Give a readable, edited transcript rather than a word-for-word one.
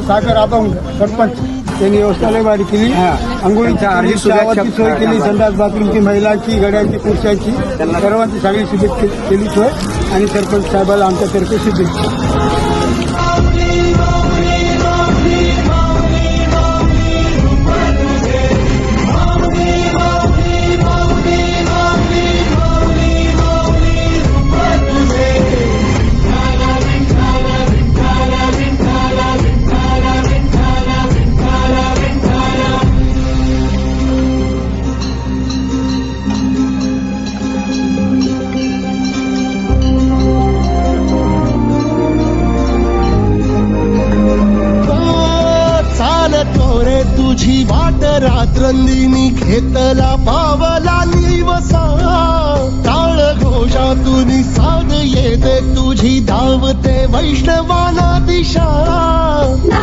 सागर अभंग सरपंच त्यांनी व्यवस्था लय भारी केली. आंघोळीची सोय केली, संडास बाथरूमची, महिलांची, गड्यांची, पुरुषांची, सर्वांची सगळी सुविधा केली सोय. आणि सरपंच साहेबाला आमच्यातर्फे शुभेच्छा. तुझी वाट रात्रंदिनी घेतला पावला निवसा, टाळ घोषातून साध येते तुझी धावते वैष्णवाना दिशा.